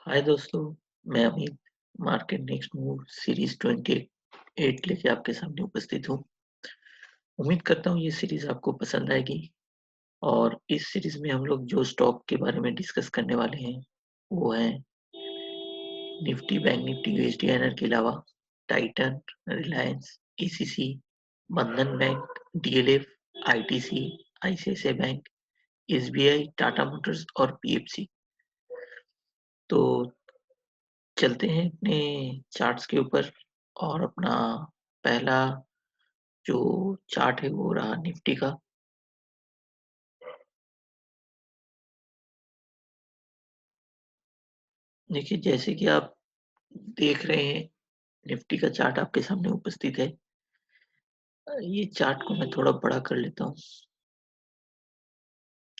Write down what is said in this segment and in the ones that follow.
हाय दोस्तों, मैं Amit market next move series 28 लेके आपके सामने उपस्थित हूँ। उम्मीद करता हूँ ये सीरीज आपको पसंद आएगी और इस सीरीज में हम लोग जो स्टॉक के बारे में डिस्कस करने वाले हैं वो है निफ्टी, बैंक निफ्टी, यूएसडी के अलावा टाइटन, रिलायंस, एसीसी, बंधन bank, DLF, ITC, ICICI bank, SBI, Tata Motors और पीएफसी। तो चलते हैं अपने चार्ट्स के ऊपर और अपना पहला जो चार्ट है वो रहा निफ्टी का। देखिए, जैसे कि आप देख रहे हैं, निफ्टी का चार्ट आपके सामने उपस्थित है। ये चार्ट को मैं थोड़ा बड़ा कर लेता हूँ।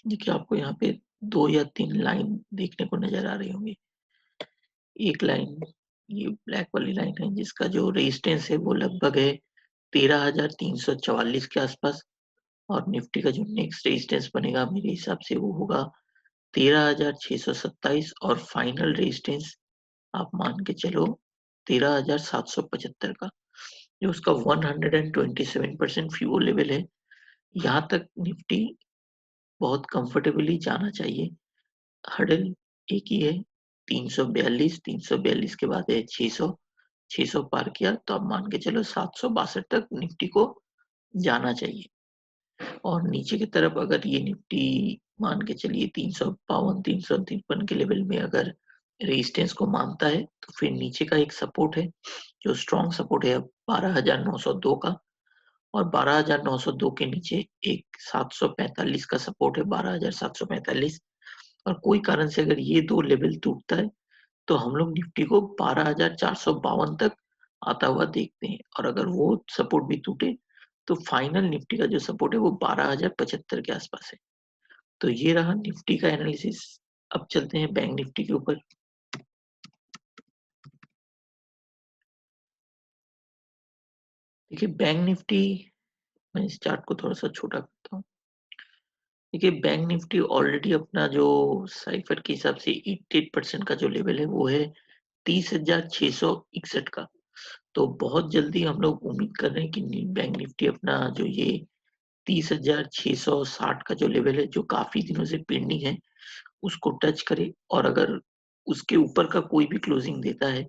देखिए, आपको यहाँ पे 2 या 3 लाइन देखने को नज़र आ रही होंगी। एक लाइन, ये ब्लैक वाली लाइन है जिसका जो रेजिस्टेंस है वो लगभग है 13,344 के आसपास, और निफ्टी का जो नेक्स्ट रेजिस्टेंस बनेगा मेरे हिसाब से वो होगा 13,627, और फाइनल रेजिस्टेंस आप मान के चलो 13,775 का, जो उसका 127% फ्यूओ लेवल है। यहाँ तक निफ्टी बहुत कंफर्टेबली जाना चाहिए। हर्डल एक ही है, 342, 342 के बाद है 600। 600 पार किया तो आप मान के चलो 762 तक निफ्टी को जाना चाहिए। और नीचे की तरफ अगर ये निफ्टी मान के चलिए 352, 353 के लेवल में अगर रेजिस्टेंस को मानता है तो फिर नीचे का एक सपोर्ट है जो स्ट्रॉन्ग सपोर्ट है 12,902 का, और 12,902 के नीचे एक 745 का सपोर्ट है 12,745। और कोई कारण से अगर ये दो लेवल टूटता है तो हम लोग निफ्टी को 12,452 तक आता हुआ देखते हैं, और अगर वो सपोर्ट भी टूटे तो फाइनल निफ्टी का जो सपोर्ट है वो 12,075 के आसपास है। तो ये रहा निफ्टी का एनालिसिस। अब चलते हैं बैंक निफ्टी के ऊपर। देखिए, बैंक निफ्टी, मैं इस चार्ट को थोड़ा सा छोटा करता हूँ। देखिए, बैंक निफ्टी ऑलरेडी अपना जो साइफर के हिसाब से 88% का जो लेवल है वो है 30,661 का। तो बहुत जल्दी हम लोग उम्मीद कर रहे हैं कि बैंक निफ्टी अपना जो ये 30,660 का जो लेवल है, जो काफी दिनों से पेंडिंग है, उसको टच करे। और अगर उसके ऊपर का कोई भी क्लोजिंग देता है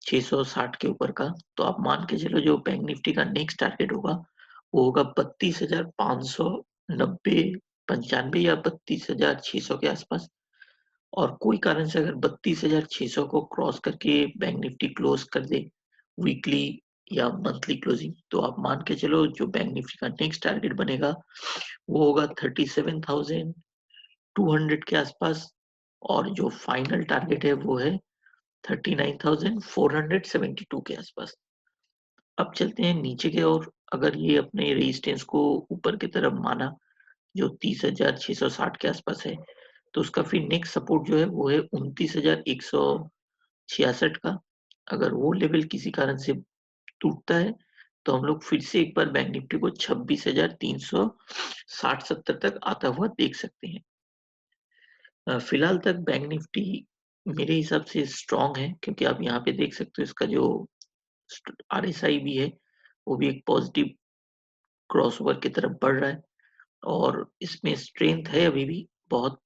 660 के ऊपर का, तो आप मान के चलो जो बैंक निफ्टी का नेक्स्ट टारगेट होगा वो होगा 32,590, 95 या 32,600 के आसपास। और कोई कारण से अगर 32,600 को क्रॉस करके बैंक निफ्टी क्लोज कर दे वीकली या मंथली क्लोजिंग, तो आप मान के चलो जो बैंक निफ्टी का नेक्स्ट टारगेट बनेगा वो होगा 37,200 के आसपास, और जो फाइनल टारगेट है वो है 39,472 के आसपास। अब चलते हैं नीचे की ओर। अगर ये अपने रेजिस्टेंस को ऊपर की तरफ माना जो 30,660 के आसपास है, तो उसका फिर नेक्स्ट सपोर्ट जो है वो है 29,166 का। अगर वो लेवल किसी कारण से टूटता है तो हम लोग फिर से एक बार बैंक निफ्टी को 26,360-70 तक आता हुआ देख सकते हैं। फिलहाल तक बैंक निफ्टी मेरे हिसाब से स्ट्रांग है, क्योंकि आप यहाँ पे देख सकते हो इसका जो आरएसआई भी है वो भी एक पॉजिटिव क्रॉसओवर की तरफ बढ़ रहा है, और इसमें स्ट्रेंथ है अभी भी बहुत।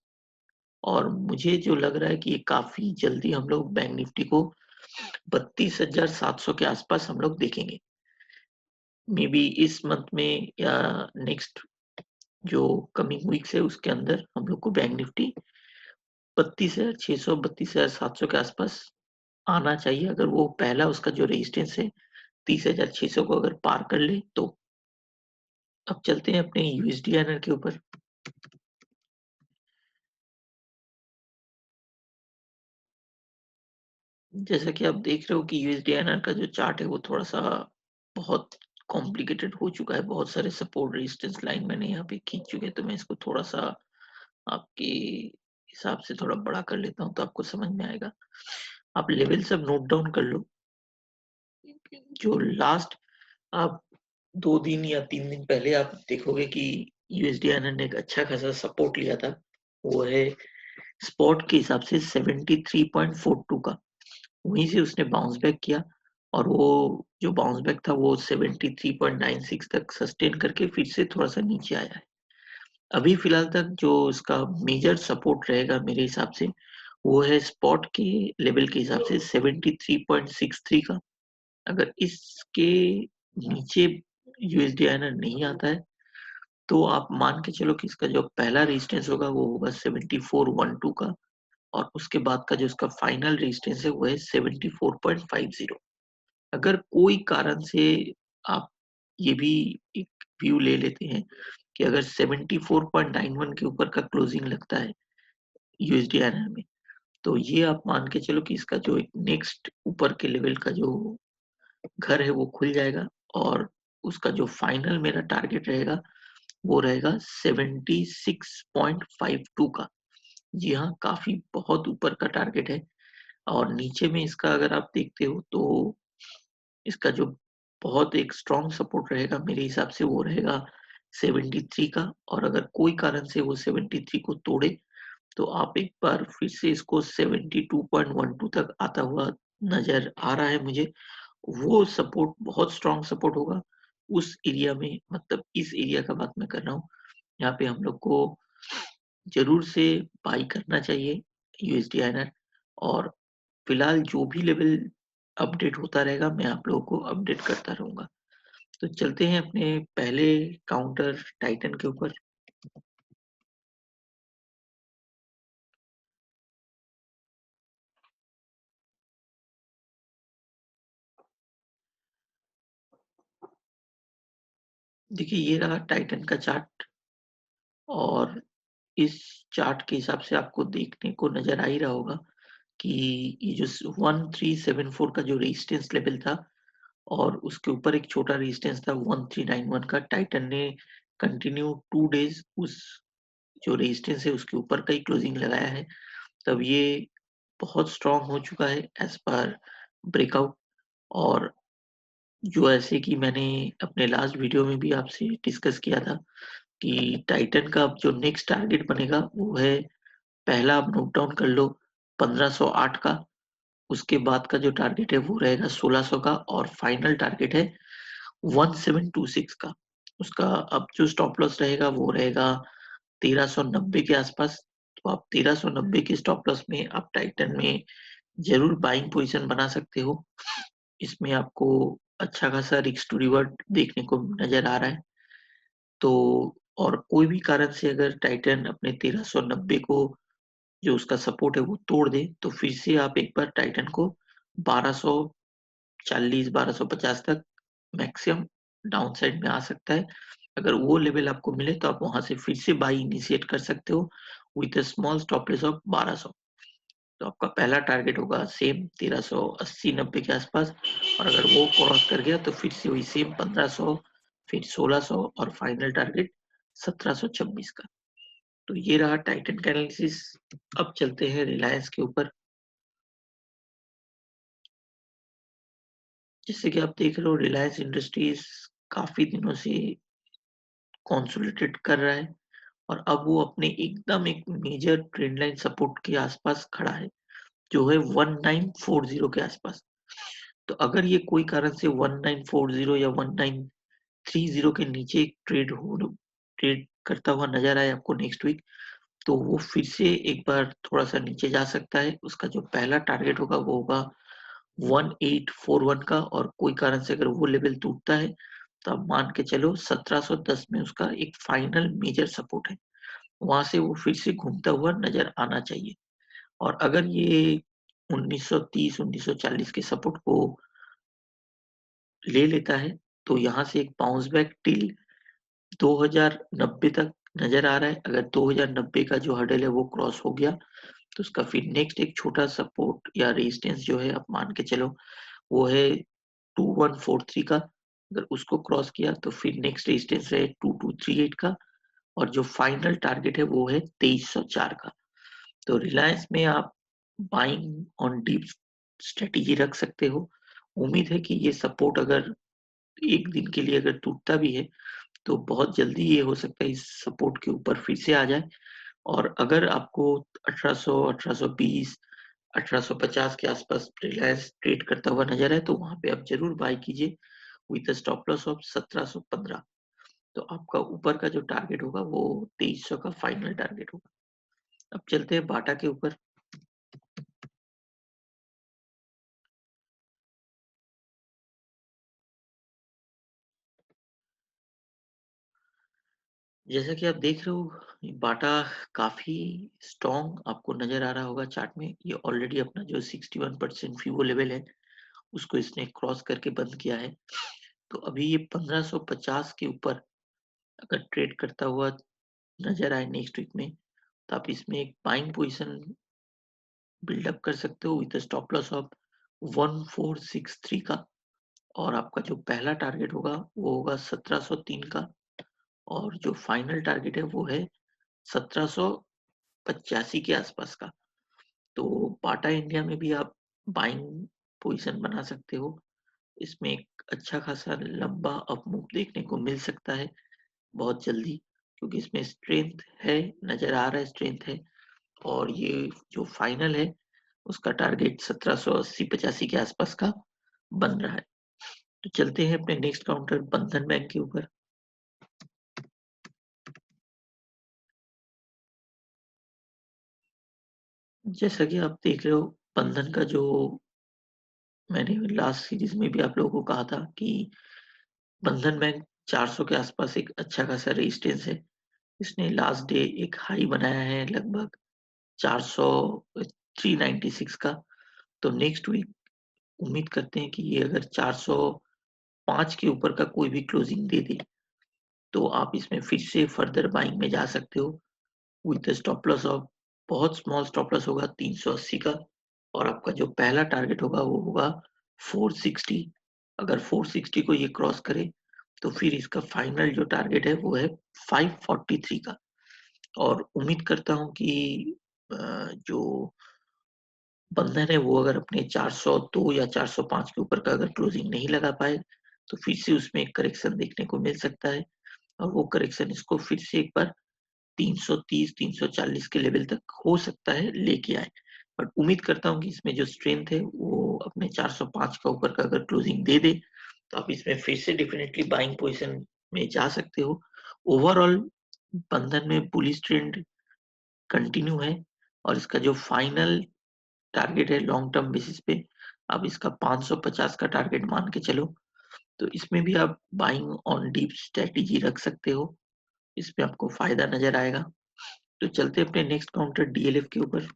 और मुझे जो लग रहा है कि ये काफी जल्दी हम लोग बैंक निफ्टी को 32,700 के आसपास हम लोग देखेंगे। मे बी इस मंथ में या नेक्स्ट जो कमिंग वीक्स है उसके अंदर हम लोग को बैंक निफ्टी 32,600, 32,700 के आसपास आना चाहिए। अगर वो पहला उसका जो रेजिस्टेंस है 30,600 को अगर पार कर ले तो। अब चलते हैं अपने यूएसडी आईएनआर के ऊपर। जैसा कि आप देख रहे हो कि यूएसडी आईएनआर का जो चार्ट है वो थोड़ा सा बहुत कॉम्प्लिकेटेड हो चुका है। बहुत सारे सपोर्ट रेजिस्टेंस लाइन मैंने यहाँ पे खींच चुके हैं, तो मैं इसको थोड़ा सा आपके हिसाब से थोड़ा बड़ा कर लेता हूँ तो आपको समझ में आएगा। आप लेवल सब नोट डाउन कर लो। जो लास्ट आप 2 दिन या 3 दिन पहले आप देखोगे कि यूएसडी आईएनआर ने एक अच्छा खासा सपोर्ट लिया था, वो है स्पॉट के हिसाब से 73.42 का। वहीं से उसने बाउंस बैक किया और वो जो बाउंस बैक था वो 73.96 तक सस्टेन करके फिर से थोड़ा-सा नीचे आया है। अभी फिलहाल तक जो इसका मेजर सपोर्ट रहेगा मेरे हिसाब से, वो है स्पॉट के लेवल के हिसाब से 73.63 का। अगर इसके नीचे यूएसडी आईएनआर नहीं आता है, तो आप मान के चलो कि इसका जो पहला रेजिस्टेंस होगा वो होगा 7412 का और उसके बाद का जो इसका फाइनल रेजिस्टेंस है वो है 74.50। अगर कोई कारण से आप ये भी एक व्यू ले लेते हैं कि अगर 74.91 के ऊपर का क्लोजिंग लगता है यूएसडी आईएनआर में, तो ये आप मान के चलो कि इसका जो एक नेक्स्ट ऊपर के लेवल का जो घर है वो खुल जाएगा और उसका जो फाइनल मेरा टारगेट रहेगा वो रहेगा 76.52 का। जी हाँ, काफ़ी बहुत ऊपर का टारगेट है और नीचे में इसका अगर आप देखते हो तो इसका जो बहुत एक स्ट्रॉन्ग सपोर्ट रहेगा मेरे हिसाब से वो रहेगा 73 का और अगर कोई कारण से वो 73 को तोड़े तो आप एक बार फिर से इसको 72.12 तक आता हुआ नज़र आ रहा है मुझे। वो सपोर्ट बहुत स्ट्रॉन्ग सपोर्ट होगा उस एरिया में, मतलब इस एरिया का बात मैं कर रहा हूँ। यहाँ पे हम लोग को ज़रूर से बाय करना चाहिए यूएसडी आईएनआर और फिलहाल जो भी लेवल अपडेट होता रहेगा मैं आप लोगों को अपडेट करता रहूँगा। तो चलते हैं अपने पहले काउंटर टाइटन के ऊपर। देखिए ये रहा टाइटन का चार्ट और इस चार्ट के हिसाब से आपको देखने को नज़र आ ही रहा होगा कि ये जो 1374 का जो रेजिस्टेंस लेवल था और उसके ऊपर एक छोटा रेजिस्टेंस था 1391 का। टाइटन ने कंटिन्यू 2 डेज़ उस जो रेजिस्टेंस है उसके ऊपर का ही क्लोजिंग लगाया है। तब ये बहुत स्ट्रॉन्ग हो चुका है एज़ पर ब्रेकआउट और जो ऐसे कि मैंने अपने लास्ट वीडियो में भी आपसे डिस्कस किया था कि टाइटन का अब जो नेक्स्ट टारगेट बनेगा वो है, पहला आप नोट डाउन कर लो 1508 का, उसके बाद का जो टारगेट है वो रहेगा 1600 का और फाइनल टारगेट है 1726 का। उसका अब जो स्टॉप लॉस रहेगा वो रहेगा 1390 के आसपास। तो आप 1390 के स्टॉप लॉस में आप टाइटन में ज़रूर बाइंग पोज़ीशन बना सकते हो। इसमें आपको अच्छा खासा रिस्क टू रिवर्ट देखने को नज़र आ रहा है। तो और कोई भी कारण से अगर टाइटन अपने 1390 को जो उसका सपोर्ट है वो तोड़ दे, तो फिर से आप एक बार टाइटन को 1240, 1250 तक मैक्सिमम डाउन साइड में आ सकता है। अगर वो लेवल आपको मिले तो आप वहाँ से फिर से बाय इनिशिएट कर सकते हो with a small stop loss of 1200। तो आपका पहला टारगेट होगा सेम 1380-90 के आसपास और अगर वो क्रॉस कर गया तो फिर से वही सेम 1500, फिर 1600 और फाइनल टारगेट 1726 का। तो ये रहा टाइटन का एनालिसिस। अब चलते हैं रिलायंस के ऊपर। जैसे कि आप देख रहे हो रिलायंस इंडस्ट्रीज काफी दिनों से कंसोलिडेट कर रहा है और अब वो अपने एकदम एक मेजर ट्रेंड लाइन सपोर्ट के आसपास खड़ा है जो है 1940 के आसपास। तो अगर ये कोई कारण से 1940 या 1930 के नीचे ट्रेड करता हुआ नजर आए आपको नेक्स्ट वीक, तो वो फिर से एक बार थोड़ा-सा नीचे जा सकता है। उसका जो पहला टारगेट होगा वो होगा 1841 का और कोई कारण से अगर वो लेवल टूटता है, तो आप मान के चलो 1710 में उसका एक फाइनल मेजर सपोर्ट है। वहाँ से वो फिर से घूमता हुआ नज़र आना चाहिए और अगर ये 1930-1940 के सपोर्ट को ले लेता है, तो यहाँ से एक बाउंस बैक टिल 2090 तक नज़र आ रहा है। अगर 2090 का जो हर्डल है वो क्रॉस हो गया, तो उसका फिर नेक्स्ट एक छोटा सपोर्ट या रेजिस्टेंस जो है आप मान के चलो वो है 2143 का। अगर उसको क्रॉस किया तो फिर नेक्स्ट रेजिस्टेंस है 2238 का और जो फाइनल टारगेट है वो है 2304 का। तो रिलायंस में आप बाइंग ऑन डीप स्ट्रेटेजी रख सकते हो। उम्मीद है कि ये सपोर्ट अगर एक दिन के लिए अगर टूटता भी है, तो बहुत जल्दी ये हो सकता है इस सपोर्ट के ऊपर फिर से आ जाए और अगर आपको 1800, 1820, 1850 के आसपास रिलायंस ट्रेड करता हुआ नजर है, तो वहां पे आप जरूर बाय कीजिए विद स्टॉप लॉस ऑफ 1715। तो आपका ऊपर का जो टारगेट होगा वो 2300 का फाइनल टारगेट होगा। अब चलते हैं बाटा के ऊपर। जैसा कि आप देख रहे हो, ये बाटा काफी स्ट्रॉन्ग आपको नजर आ रहा होगा चार्ट में। ये ऑलरेडी अपना जो 61% फीवो लेवल है उसको इसने क्रॉस करके बंद किया है। तो अभी ये 1550 के ऊपर अगर ट्रेड करता हुआ नजर आए नेक्स्ट वीक में, तो आप इसमें एक बाइंग पोजीशन बिल्डअप कर सकते हो विद स्टॉप लॉस ऑफ 1463 का। और आपका जो पहला टारगेट होगा वो होगा 1703 का। और जो फाइनल टारगेट है वो है 1785 के आसपास का। तो बाटा इंडिया में भी आप बाइंग पोजीशन बना सकते हो। इसमें एक अच्छा खासा लंबा अप मूव देखने को मिल सकता है बहुत जल्दी, क्योंकि इसमें स्ट्रेंथ है, नजर आ रहा है स्ट्रेंथ है। और ये जो फाइनल है उसका टारगेट 1780-85 के आसपास का बन रहा है। तो चलते हैं अपने नेक्स्ट काउंटर बंधन बैंक के ऊपर। जैसा कि आप देख रहे हो, बंधन का जो मैंने लास्ट सीरीज में भी आप लोगों को कहा था कि बंधन बैंक 400 के आसपास एक अच्छा खासा रेजिस्टेंस है। इसने लास्ट डे एक हाई बनाया है लगभग 400 396 का। तो नेक्स्ट वीक उम्मीद करते हैं कि ये अगर 405 के ऊपर का कोई भी क्लोजिंग दे दे, तो आप इसमें फिर से फर्दर बाइंग में जा सकते हो विद स्टॉप लॉस ऑफ, बहुत स्मॉल स्टॉप लॉस होगा 380 का। और आपका जो पहला टारगेट होगा वो होगा 460। अगर 460 को ये क्रॉस करे तो फिर इसका फाइनल जो टारगेट है वो है 543 का। और उम्मीद करता हूँ कि जो बंधन है वो अगर अपने 402 या 405 के ऊपर का अगर क्लोजिंग नहीं लगा पाए, तो फिर से उसमें एक करेक्शन देखने को मिल सकता है। और वो करेक्शन इसको फिर से एक बार 330 340 के लेवल तक हो सकता है लेके आए। बट उम्मीद करता हूँ कि इसमें जो स्ट्रेंथ है वो अपने 405 का ऊपर का अगर क्लोजिंग दे दे, तो आप इसमें फिर से डेफिनेटली बाइंग पोजीशन में जा सकते हो। ओवरऑल बंधन में बुलिश ट्रेंड कंटिन्यू है। और इसका जो फाइनल टारगेट है लॉन्ग टर्म बेसिस पे, आप इसका 550 का टारगेट मान के चलो। तो इसमें भी आप बाइंग ऑन डीप स्ट्रेटेजी रख सकते हो, इसमें आपको फायदा नजर आएगा। तो चलते हैं अपने नेक्स्ट काउंटर डीएलएफ के ऊपर।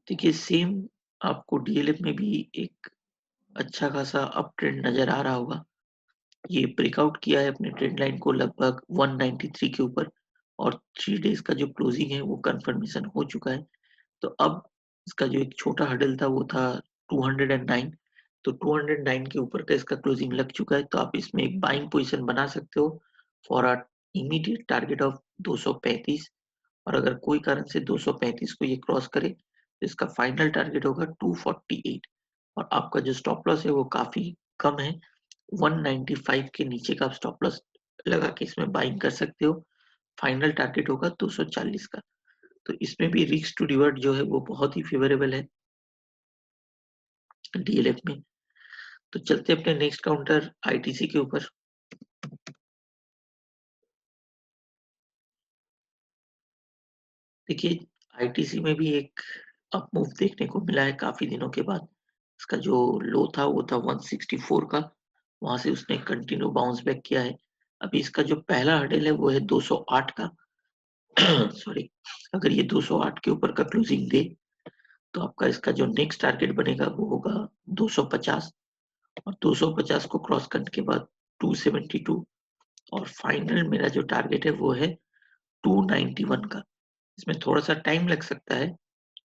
देखिए सेम आपको डीएलएफ में भी एक अच्छा खासा अप ट्रेंड नजर आ रहा होगा। ये ब्रेकआउट किया है अपने ट्रेंड लाइन को लगभग 193 के ऊपर। और 3 डेज का जो क्लोजिंग है वो कंफर्मेशन हो चुका है। तो अब इसका जो एक छोटा हडल था वो था 209। तो 209 के ऊपर का इसका क्लोजिंग लग चुका है, तो आप इसमें एक बाइंग पोजीशन बना सकते हो for a immediate target of 235। और अगर कोई कारण से 235 को ये क्रॉस करे तो इसका फाइनल टारगेट होगा 248। और आपका जो स्टॉप लॉस है वो काफी कम है, 195 के नीचे का आप स्टॉप लॉस लगा के इसमें बाइंग कर सकते हो। फाइनल टारगेट होगा 240 का। तो इसमें भी रिस्क टू रिवर्ट जो है वो बहुत ही फेवरेबल है डीएलएफ में। तो चलते अपने नेक्स्ट काउंटर आईटीसी के ऊपर। देखिए आईटीसी में भी एक अप मूव देखने को मिला है काफी दिनों के बाद। इसका जो लो था वो था 164 का। वहां से उसने कंटिन्यू बाउंस बैक किया है। अभी इसका जो पहला हर्डल है वो है 208 का। सॉरी, अगर ये 208 के ऊपर का क्लोजिंग दे, तो आपका इसका जो नेक्स्ट टारगेट बनेगा वो होगा 250। और 250 को क्रॉस करने के बाद 272। और फाइनल मेरा जो टारगेट है वो है 291 का। इसमें थोड़ा सा टाइम लग सकता है।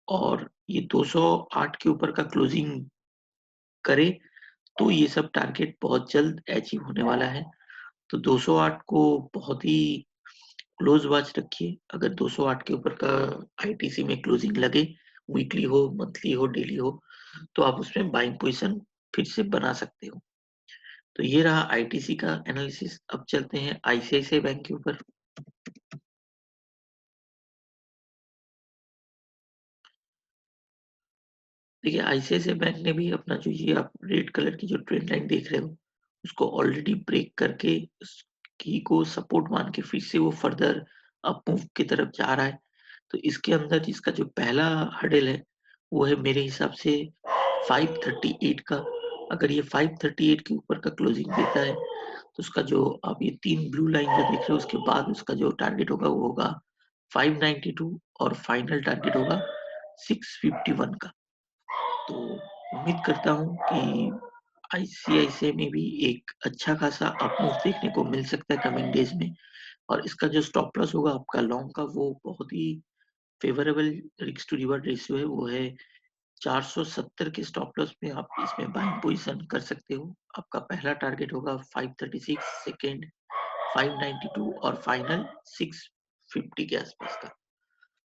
और ये 208 के ऊपर का क्लोजिंग करे तो ये सब टारगेट बहुत जल्द अचीव होने वाला है। तो 208 को बहुत ही क्लोज वॉच रखिए। अगर 208 के ऊपर का आईटीसी में क्लोजिंग लगे, वीकली हो, मंथली हो, डेली हो, तो आप उसमें बाइंग पोजीशन फिर से बना सकते हो। तो ये रहा आईटीसी का एनालिसिस। अब चलते हैं आईसीआईसीआई बैंक के ऊपर। देखिए आईसीआईसीआई बैंक ने भी अपना जो ये आप रेड कलर की जो ट्रेंड लाइन देख रहे हो, उसको ऑलरेडी ब्रेक करके की को सपोर्ट मान के फिर से वो फर्दर अप मूव की तरफ जा रहा है। तो इसके अंदर इसका जो पहला हर्डल है, वो है मेरे हिसाब से 538 का। अगर ये 538 के ऊपर का क्लोजिंग देता है, तो उसका जो आप ये 3 ब्लू लाइन जो देख रहे हो, उसके बाद उसका जो टारगेट होगा वो होगा 592 और फाइनल टारगेट होगा 651 का। तो उम्मीद करता हूँ कि आईसीआईसीआई में भी एक अच्छा खासा अप मूव देखने को मिल सकता है कमिंग डेज में। और इसका जो स्टॉप लॉस होगा आपका लॉन्ग का, वो बहुत ही favourable risk to reward ratio है, वो है 470 के स्टॉप लॉस में आप इसमें बाइंग पोजीशन कर सकते हो। आपका पहला टारगेट होगा 536, सेकंड 592 और फाइनल 650 के आसपास का।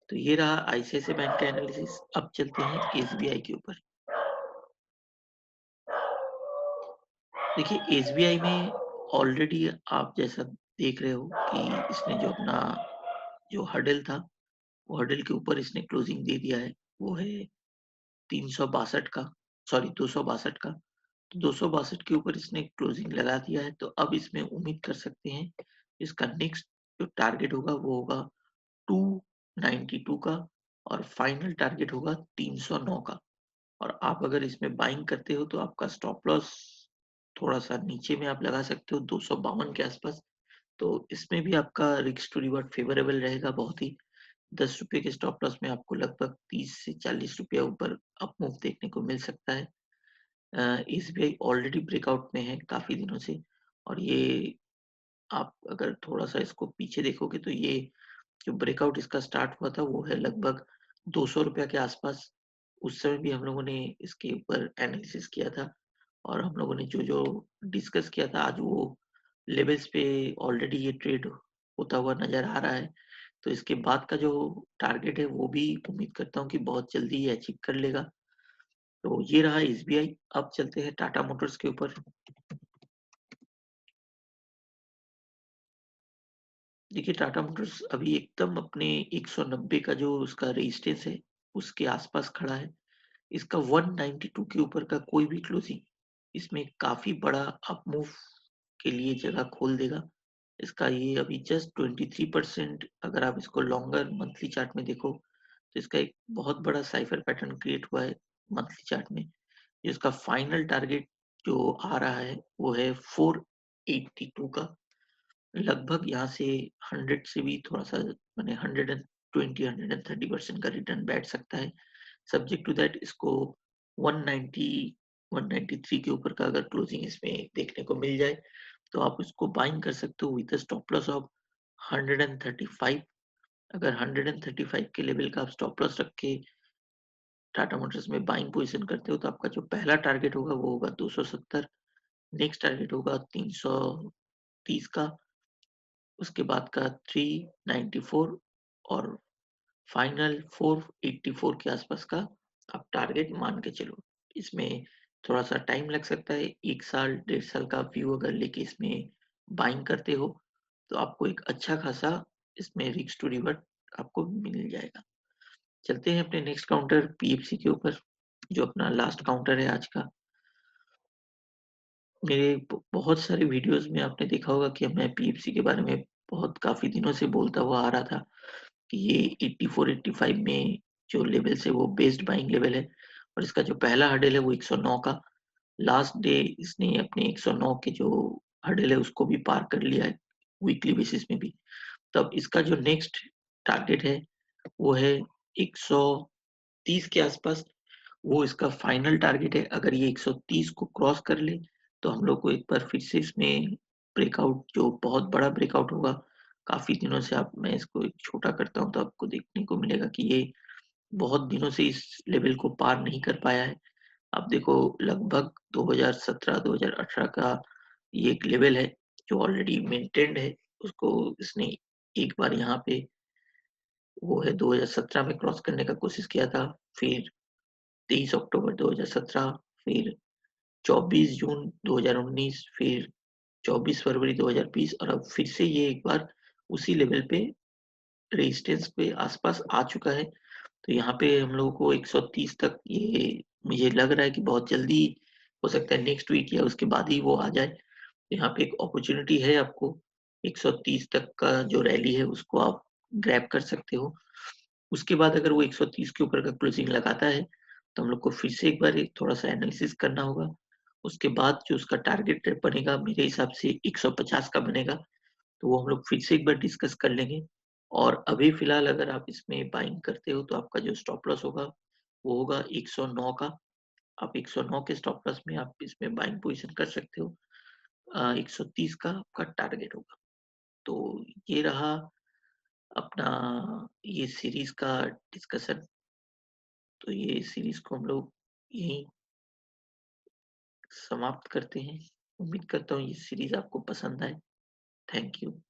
तो ये रहा आईसीआईसीआई बैंक का एनालिसिस। अब चलते हैं एसबीआई के ऊपर। देखिए एसबीआई में ऑलरेडी आप जैसा देख रहे हो कि इसने जो अपना जो हर्डल था, वो हर्डल के ऊपर इसने क्लोजिंग दे दिया है। वो है 362 का, सॉरी 262 का। तो 262 के ऊपर इसने क्लोजिंग लगा दिया है। तो अब इसमें उम्मीद कर सकते हैं इसका नेक्स्ट जो टारगेट होगा वो होगा 292 का और फाइनल टारगेट होगा 309 का। और आप अगर इसमें बाइंग करते हो तो आपका स्टॉप लॉस थोड़ा-सा नीचे में आप लगा सकते हो 252 के आसपास। तो इसमें भी आपका रिस्क टू रिवॉर्ड फेवरेबल रहेगा बहुत ही। ₹10 के स्टॉप लॉस में आपको लगभग 30 से ₹40 ऊपर अप मूव देखने को मिल सकता है। एसबीआई ऑलरेडी ब्रेकआउट में है काफ़ी दिनों से। और ये आप अगर थोड़ा-सा इसको पीछे देखोगे तो ये जो ब्रेकआउट इसका स्टार्ट हुआ था वो है लगभग ₹200 के आसपास। उस समय भी हम लोगों ने इसके ऊपर एनालिसिस किया था और हम लोगों ने जो-जो डिस्कस किया था आज वो लेवल्स पे ऑलरेडी ये ट्रेड होता हुआ नज़र आ रहा है। तो इसके बाद का जो टारगेट है वो भी उम्मीद करता हूँ कि बहुत जल्दी ही अचीव कर लेगा। तो ये रहा एसबीआई। अब चलते हैं टाटा मोटर्स के ऊपर। देखिए टाटा मोटर्स अभी एकदम अपने 190 का जो उसका रेजिस्टेंस है, उसके आसपास खड़ा है। इसका 192 के ऊपर का कोई भी क्लोजिंग इसमें काफ़ी बड़ा अप मूव के लिए जगह खोल देगा। इसका ये अभी जस्ट 23%, अगर आप इसको लॉन्गर मंथली चार्ट में देखो, तो इसका एक बहुत बड़ा साइफर पैटर्न क्रिएट हुआ है मंथली चार्ट में। इसका फाइनल टारगेट जो आ रहा है, वो है 482 का। लगभग यहाँ से 100 से भी थोड़ा-सा माने 120, 130% का रिटर्न बैठ सकता है। सब्जेक्ट टू दैट इसको 190, 193 के ऊपर का अगर क्लोजिंग इसमें देखने को मिल जाए, तो आप इसको बाइंग कर सकते हो with a stop loss of 135। अगर 135 के लेवल का आप स्टॉप लॉस रख के टाटा मोटर्स में बाइंग पोज़ीशन करते हो, तो आपका जो पहला टारगेट होगा वो होगा 270, नेक्स्ट टारगेट होगा 330 का, उसके बाद का 394 और फाइनल 484 के आसपास का आप टारगेट मान के चलो। इसमें थोड़ा-सा टाइम लग सकता है, 1 साल, 1.5 साल का व्यू अगर लेके इसमें बाइंग करते हो, तो आपको एक अच्छा खासा इसमें रिस्क टू रिवर्ट आपको मिल जाएगा। चलते हैं अपने नेक्स्ट काउंटर पीएफसी के ऊपर, जो अपना लास्ट काउंटर है आज का। मेरे बहुत सारे वीडियोज़ में आपने देखा होगा कि मैं पीएफसी के बारे में बहुत काफ़ी दिनों से बोलता हुआ आ रहा था कि ये 84-85 में जो लेवल्स है वो बेस्ड बाइंग लेवल है और इसका जो पहला हर्डल है वो 109 का। लास्ट डे इसने अपने 109 के जो हर्डल है उसको भी पार कर लिया है वीकली बेसिस में भी। तब इसका जो नेक्स्ट टारगेट है वो है 130 के आसपास। वो इसका फाइनल टारगेट है। अगर ये 130 को क्रॉस कर ले, तो हम लोग को एक बार फिर से इसमें ब्रेकआउट जो बहुत बड़ा ब्रेकआउट होगा। काफ़ी दिनों से आप मैं इसको एक छोटा करता हूँ तो आपको देखने को मिलेगा कि ये बहुत दिनों से इस लेवल को पार नहीं कर पाया है। आप देखो लगभग 2017-2018 का ये एक लेवल है जो ऑलरेडी मेंटेन्ड है। उसको इसने एक बार यहाँ पे वो है 2017 में क्रॉस करने का कोशिश किया था। फिर 23 अक्टूबर 2017, फिर 24 जून 2019, फिर 24 फरवरी 2020 और अब फिर से ये एक बार उसी लेवल पे रेजिस्टेंस पे आस-पास आ चुका है। तो यहाँ पे हम लोगों को 130 तक ये मुझे लग रहा है कि बहुत जल्दी हो सकता है नेक्स्ट वीक या उसके बाद ही वो आ जाए। यहाँ पे एक अपॉर्च्युनिटी है आपको 130 तक का जो रैली है उसको आप ग्रैब कर सकते हो। उसके बाद अगर वो 130 के ऊपर का क्लोजिंग लगाता है, तो हम लोग को फिर से एक बार एक थोड़ा-सा एनालिसिस करना होगा। उसके बाद जो उसका टारगेट रेट बनेगा मेरे हिसाब से 150 का बनेगा, तो वो हम लोग फिर से एक बार डिस्कस कर लेंगे। और अभी फ़िलहाल अगर आप इसमें बाइंग करते हो तो आपका जो स्टॉप लॉस होगा, वो होगा 109 का। आप 109 के स्टॉप लॉस में आप इसमें बाइंग पोज़ीशन कर सकते हो। 130 का आपका टारगेट होगा। तो ये रहा अपना ये सीरीज़ का डिस्कशन। तो ये सीरीज़ को हम लोग यहीं समाप्त करते हैं। उम्मीद करता हूँ ये सीरीज़ आपको पसंद आए। Thank you.